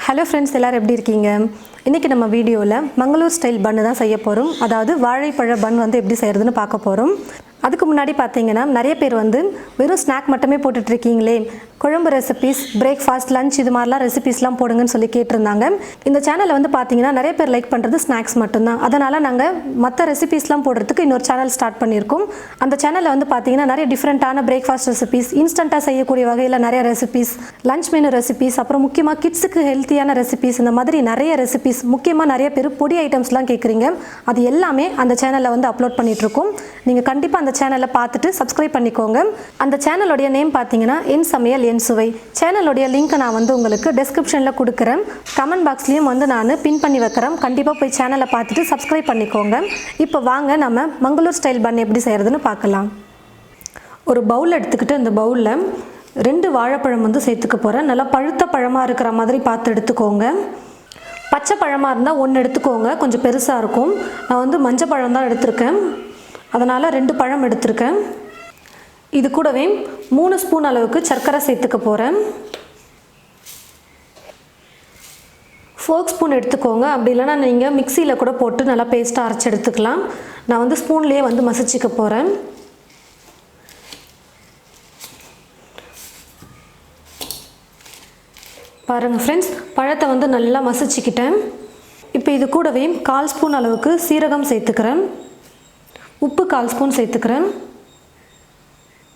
Hello friends, எல்லாரும் எப்படி இருக்கீங்க? இன்றைக்கி நம்ம வீடியோவில் மங்களூர் ஸ்டைல் பன்னு தான் செய்ய போகிறோம். அதாவது வாழைப்பழ பன் வந்து எப்படி செய்கிறதுன்னு பார்க்க போகிறோம். அதுக்கு முன்னாடி பார்த்தீங்கன்னா நிறைய பேர் வந்து வெறும் ஸ்நாக் மட்டுமே போட்டுட்ருக்கீங்களே, குழம்பு ரெசிபீஸ், பிரேக்ஃபாஸ்ட், லஞ்ச் இது மாதிரிலாம் ரெசிபீஸ்லாம் போடுங்கன்னு சொல்லி கேட்டிருந்தாங்க. இந்த சேனலில் வந்து பார்த்தீங்கன்னா நிறைய பேர் லைக் பண்ணுறது ஸ்நாக்ஸ் மட்டும்தான். அதனால் நாங்கள் மற்ற ரெசிபீஸ்லாம் போடுறதுக்கு இன்னொரு சேனல் ஸ்டார்ட் பண்ணியிருக்கோம். அந்த சேனலில் வந்து பார்த்தீங்கன்னா நிறைய டிஃப்ரெண்ட்டான பிரேக்ஃபாஸ்ட் ரெசிபீஸ், இன்ஸ்டண்ட்டாக செய்யக்கூடிய வகையில் நிறைய ரெசிபீஸ், லஞ்ச் மெனு ரெசிபீஸ், அப்புறம் முக்கியமாக கிட்ஸுக்கு ஹெல்த்தியான ரெசிபீஸ், இந்த மாதிரி நிறைய ரெசிபீஸ், முக்கியமாக நிறைய பேர் பொடி ஐட்டம்ஸ்லாம் கேட்குறீங்க. அது எல்லாமே அந்த சேனலில் வந்து அப்லோட் பண்ணிகிட்ருக்கோம். நீங்கள் கண்டிப்பாக அந்த சேனலை பார்த்துட்டு சப்ஸ்கிரைப் பண்ணிக்கோங்க. அந்த சேனலோடைய நேம் பார்த்தீங்கன்னா என் சமையல் என் சுவை. சேனலோடைய லிங்க்கை நான் வந்து உங்களுக்கு டெஸ்கிரிப்ஷனில் கொடுக்குறேன். கமெண்ட் பாக்ஸ்லேயும் வந்து நான் பின் பண்ணி வைக்கிறேன். கண்டிப்பாக போய் சேனலை பார்த்துட்டு சப்ஸ்கிரைப் பண்ணிக்கோங்க. இப்போ வாங்க நம்ம மங்களூர் ஸ்டைல் பன் எப்படி செய்கிறதுன்னு பார்க்கலாம். ஒரு பவுல் எடுத்துக்கிட்டு அந்த பவுலில் 2 வாழைப்பழம் வந்து சேர்த்துக்க போகிறேன். நல்லா பழுத்த பழமாக இருக்கிற மாதிரி பார்த்து எடுத்துக்கோங்க. பச்சை பழமாக இருந்தால் 1 எடுத்துக்கோங்க, கொஞ்சம் பெருசாக இருக்கும். நான் வந்து மஞ்சள் பழம் தான் எடுத்திருக்கேன், அதனால் 2 பழம் எடுத்திருக்கேன். இது கூடவே 3 ஸ்பூன் அளவுக்கு சர்க்கரை சேர்த்துக்க போகிறேன். 4 ஸ்பூன் எடுத்துக்கோங்க. அப்படி இல்லைனா நீங்கள் மிக்சியில் கூட போட்டு நல்லா பேஸ்ட்டாக அரைச்சி எடுத்துக்கலாம். நான் வந்து ஸ்பூன்லேயே வந்து மசிச்சிக்க போகிறேன். பாருங்கள் ஃப்ரெண்ட்ஸ், பழத்தை வந்து நல்லா மசிச்சுக்கிட்டேன். இப்போ இது கூடவே 1/4 ஸ்பூன் அளவுக்கு சீரகம் சேர்த்துக்கிறேன். உப்பு 1/4 ஸ்பூன் சேர்த்துக்கிறேன்.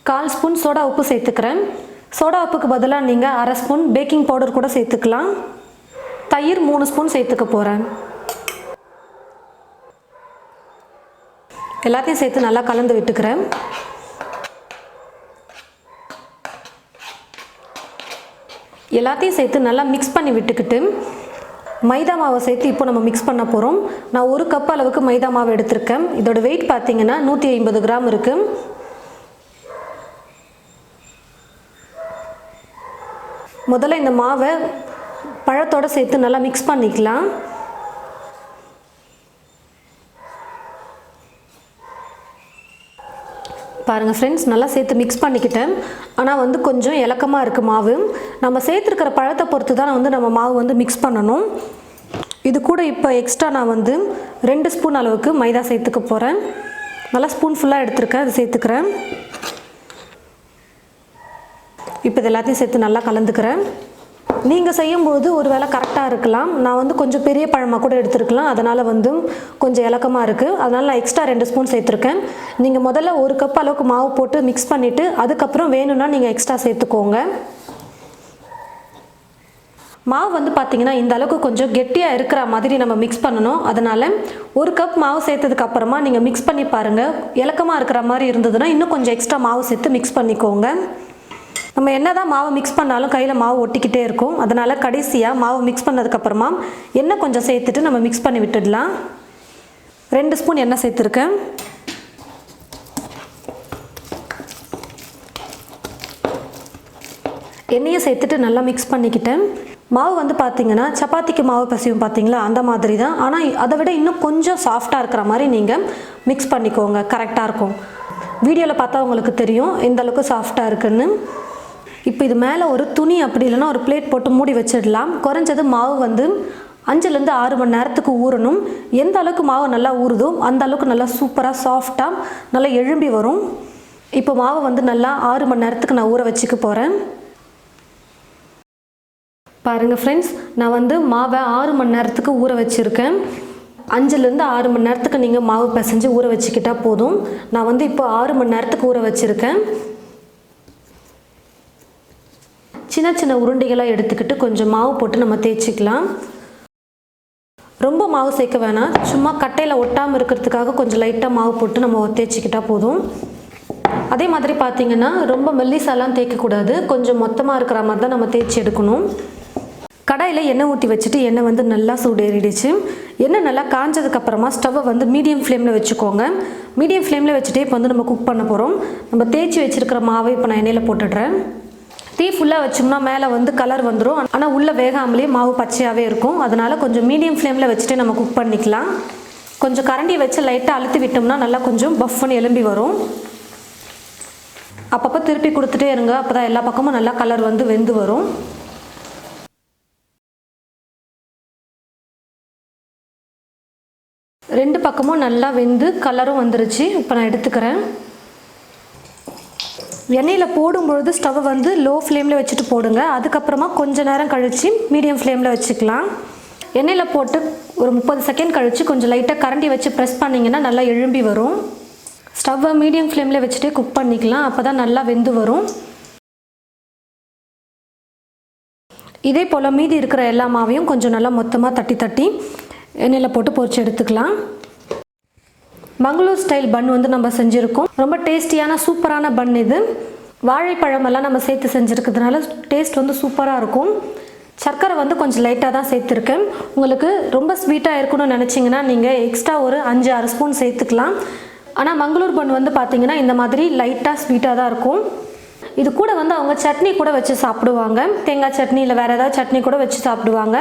1/4 ஸ்பூன் சோடா உப்பு சேர்த்துக்கிறேன். சோடா உப்புக்கு பதிலாக நீங்கள் 1/2 ஸ்பூன் பேக்கிங் பவுடர் கூட சேர்த்துக்கலாம். தயிர் 3 ஸ்பூன் சேர்த்துக்க போகிறேன். எல்லாத்தையும் சேர்த்து நல்லா கலந்து விட்டுக்கிறேன். எல்லாத்தையும் சேர்த்து நல்லா மிக்ஸ் பண்ணி விட்டுக்கிட்டு மைதா மாவை சேர்த்து இப்போ நம்ம மிக்ஸ் பண்ண போகிறோம். நான் 1 கப் அளவுக்கு மைதா மாவு எடுத்திருக்கேன். இதோட வெயிட் பார்த்தீங்கன்னா 150 கிராம் இருக்குது. முதல்ல இந்த மாவை பழத்தோடு சேர்த்து நல்லா மிக்ஸ் பண்ணிக்கலாம். பாருங்கள் ஃப்ரெண்ட்ஸ், நல்லா சேர்த்து மிக்ஸ் பண்ணிக்கிட்டேன். ஆனால் வந்து கொஞ்சம் இலக்கமாக இருக்குது மாவு. நம்ம சேர்த்துருக்கிற பழத்தை பொறுத்து தான் வந்து நம்ம மாவு வந்து மிக்ஸ் பண்ணணும். இது கூட இப்போ எக்ஸ்ட்ரா நான் வந்து 2 ஸ்பூன் அளவுக்கு மைதா சேர்த்துக்க போகிறேன். நல்லா ஸ்பூன் ஃபுல்லாக எடுத்துருக்கேன், அது சேர்த்துக்கிறேன். இப்போ இது எல்லாத்தையும் சேர்த்து நல்லா கலந்துக்கிறேன். நீங்கள் செய்யும்போது ஒரு வேளை கரெக்டாக இருக்கலாம். நான் வந்து கொஞ்சம் பெரிய பழமாக கூட எடுத்துருக்கலாம், அதனால் வந்து கொஞ்சம் இலக்கமாக இருக்குது. அதனால் நான் எக்ஸ்ட்ரா 2 ஸ்பூன் சேர்த்துருக்கேன். நீங்கள் முதல்ல 1 கப் அளவுக்கு மாவு போட்டு மிக்ஸ் பண்ணிவிட்டு அதுக்கப்புறம் வேணும்னா நீங்கள் எக்ஸ்ட்ரா சேர்த்துக்கோங்க. மாவு வந்து பார்த்திங்கன்னா இந்த அளவுக்கு கொஞ்சம் கெட்டியாக இருக்கிற மாதிரி நம்ம மிக்ஸ் பண்ணணும். அதனால் 1 கப் மாவு சேர்த்ததுக்கப்புறமா நீங்கள் மிக்ஸ் பண்ணி பாருங்கள். இலக்கமாக இருக்கிற மாதிரி இருந்ததுன்னா இன்னும் கொஞ்சம் எக்ஸ்ட்ரா மாவு சேர்த்து மிக்ஸ் பண்ணிக்கோங்க. நம்ம என்ன தான் மாவு மிக்ஸ் பண்ணாலும் கையில் மாவு ஒட்டிக்கிட்டே இருக்கும். அதனால் கடைசியாக மாவு மிக்ஸ் பண்ணதுக்கப்புறமா எண்ணெய் கொஞ்சம் சேர்த்துட்டு நம்ம மிக்ஸ் பண்ணி விட்டுடலாம். 2 ஸ்பூன் எண்ணெய் சேர்த்துருக்கேன். எண்ணெயை சேர்த்துட்டு நல்லா மிக்ஸ் பண்ணிக்கிட்டேன். மாவு வந்து பார்த்திங்கன்னா சப்பாத்திக்கு மாவு பசியும் பார்த்திங்களா, அந்த மாதிரி தான். ஆனால் அதை விட இன்னும் கொஞ்சம் சாஃப்டாக இருக்கிற மாதிரி நீங்கள் மிக்ஸ் பண்ணிக்கோங்க, கரெக்டாக இருக்கும். வீடியோவில் பார்த்தா உங்களுக்கு தெரியும் எந்த அளவுக்கு சாஃப்டாக இருக்குன்னு. இப்போ இது மேலே ஒரு துணி அப்படி இல்லைன்னா ஒரு பிளேட் போட்டு மூடி வச்சிடலாம். குறைஞ்சது மாவு வந்து 5லேருந்து 6 மணி நேரத்துக்கு ஊறணும். எந்த அளவுக்கு மாவு நல்லா ஊறுதோ அந்த அளவுக்கு நல்லா சூப்பராக சாஃப்டாக நல்லா எழும்பி வரும். இப்போ மாவு வந்து நல்லா 6 மணி நேரத்துக்கு நான் ஊற வச்சுக்க போகிறேன். பாருங்கள் ஃப்ரெண்ட்ஸ், நான் வந்து மாவை 6 மணி நேரத்துக்கு ஊற வச்சுருக்கேன். 5லேருந்து 6 மணி நேரத்துக்கு நீங்கள் மாவு பிசைஞ்சு ஊற வச்சுக்கிட்டால் போதும். நான் வந்து இப்போ 6 மணி நேரத்துக்கு ஊற வச்சுருக்கேன். சின்ன சின்ன உருண்டைகளாக எடுத்துக்கிட்டு கொஞ்சம் மாவு போட்டு நம்ம தேய்ச்சிக்கலாம். ரொம்ப மாவு சேர்க்க வேணாம், சும்மா கட்டையில் ஒட்டாமல் இருக்கிறதுக்காக கொஞ்சம் லைட்டாக மாவு போட்டு நம்ம தேய்ச்சிக்கிட்டால் போதும். அதே மாதிரி பார்த்திங்கன்னா ரொம்ப மெல்லிசாலாம் தேய்க்கக்கூடாது, கொஞ்சம் மொத்தமாக இருக்கிற மாதிரி தான் நம்ம தேய்ச்சி எடுக்கணும். கடாயில் எண்ணெய் ஊற்றி வச்சுட்டு எண்ணெய் வந்து நல்லா சூடேறிடுச்சு. எண்ணெய் நல்லா காஞ்சதுக்கப்புறமா ஸ்டவ்வை வந்து மீடியம் ஃப்ளேமில் வச்சுக்கோங்க. மீடியம் ஃப்ளேமில் வச்சுட்டே இப்போ வந்து நம்ம குக் பண்ண போகிறோம். நம்ம தேய்ச்சி வச்சுருக்கிற மாவை இப்போ நான் எண்ணெயில் போட்டுடுறேன். தீ ஃபுல்லாக வச்சோம்னா மேலே வந்து கலர் வந்துடும், ஆனால் உள்ளே வேகாமலே மாவு பச்சையாகவே இருக்கும். அதனால் கொஞ்சம் மீடியம் ஃப்ளேமில் வச்சுட்டு நம்ம குக் பண்ணிக்கலாம். கொஞ்சம் கரண்டி வச்சு லைட்டாக அழுத்தி விட்டோம்னா நல்லா கொஞ்சம் பஃப்னு எலும்பி வரும். அப்பப்போ திருப்பி கொடுத்துட்டே இருங்க, அப்போ தான் எல்லா பக்கமும் நல்லா கலர் வந்து வெந்து வரும். 2 பக்கமும் நல்லா வெந்து கலரும் வந்துருச்சு. இப்போ நான் எடுத்துக்கிறேன். எண்ணெயில் போடும்பொழுது ஸ்டவ்வை வந்து லோ ஃப்ளேமில் வச்சுட்டு போடுங்க. அதுக்கப்புறமா கொஞ்சம் நேரம் கழித்து மீடியம் ஃப்ளேமில் வச்சுக்கலாம். எண்ணெயில் போட்டு ஒரு 30 செகண்ட் கழித்து கொஞ்சம் லைட்டாக கரண்டி வச்சு ப்ரெஸ் பண்ணிங்கன்னா நல்லா எழும்பி வரும். ஸ்டவ்வை மீடியம் ஃப்ளேமில் வச்சுட்டே குக் பண்ணிக்கலாம். அப்போ தான் நல்லா வெந்து வரும். இதே போல் மீதி இருக்கிற எல்லா மாவையும் கொஞ்சம் நல்லா மொத்தமாக தட்டி எண்ணெயில் போட்டு பொரிச்சு எடுத்துக்கலாம். மங்களூர் ஸ்டைல் பன் வந்து நம்ம செஞ்சுருக்கோம். ரொம்ப டேஸ்டியான சூப்பரான பன் இது. வாழைப்பழமெல்லாம் நம்ம சேர்த்து செஞ்சுருக்கிறதுனால டேஸ்ட் வந்து சூப்பராக இருக்கும். சர்க்கரை வந்து கொஞ்சம் லைட்டாக தான் சேர்த்துருக்கேன். உங்களுக்கு ரொம்ப ஸ்வீட்டாக இருக்கணும்னு நினச்சிங்கன்னா நீங்கள் எக்ஸ்ட்ரா ஒரு 5-6 ஸ்பூன் சேர்த்துக்கலாம். ஆனால் மங்களூர் பன் வந்து பார்த்திங்கன்னா இந்த மாதிரி லைட்டாக ஸ்வீட்டாக தான் இருக்கும். இது கூட வந்து அவங்க சட்னி கூட வச்சு சாப்பிடுவாங்க. தேங்காய் சட்னி இல்லை வேறு ஏதாவது சட்னி கூட வச்சு சாப்பிடுவாங்க.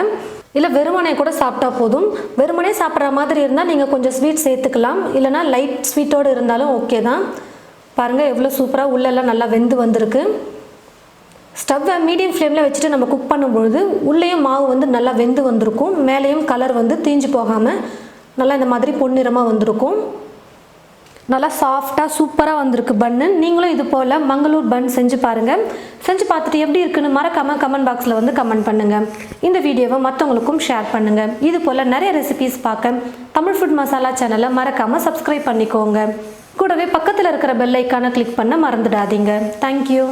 இல்லை வெறுமனே கூட சாப்பிட்டா போதும். வெறுமனே சாப்பிட்ற மாதிரி இருந்தால் நீங்கள் கொஞ்சம் ஸ்வீட் சேர்த்துக்கலாம். இல்லைனா லைட் ஸ்வீட்டோடு இருந்தாலும் ஓகே தான். பாருங்கள் எவ்வளோ சூப்பராக உள்ளெல்லாம் நல்லா வெந்து வந்திருக்கு. ஸ்டவ்வை மீடியம் ஃப்ளேமில் வச்சுட்டு நம்ம குக் பண்ணும்பொழுது உள்ளேயும் மாவு வந்து நல்லா வெந்து வந்திருக்கும். மேலேயும் கலர் வந்து தீஞ்சு போகாமல் நல்லா இந்த மாதிரி பொன்னிறமாக வந்திருக்கும். நல்லா சாஃப்டாக சூப்பராக வந்திருக்கு பன்னு. நீங்களும் இது போல் மங்களூர் பன் செஞ்சு பாருங்கள். செஞ்சு பார்த்துட்டு எப்படி இருக்குன்னு மறக்காமல் கமெண்ட் பாக்ஸில் வந்து கமெண்ட் பண்ணுங்கள். இந்த வீடியோவை மற்றவங்களுக்கும் ஷேர் பண்ணுங்கள். இது போல் நிறைய ரெசிபீஸ் பார்க்க தமிழ் ஃபுட் மசாலா சேனலை மறக்காமல் சப்ஸ்கிரைப் பண்ணிக்கோங்க. கூடவே பக்கத்தில் இருக்கிற பெல் ஐக்கானை கிளிக் பண்ண மறந்துடாதீங்க. தேங்க்யூ.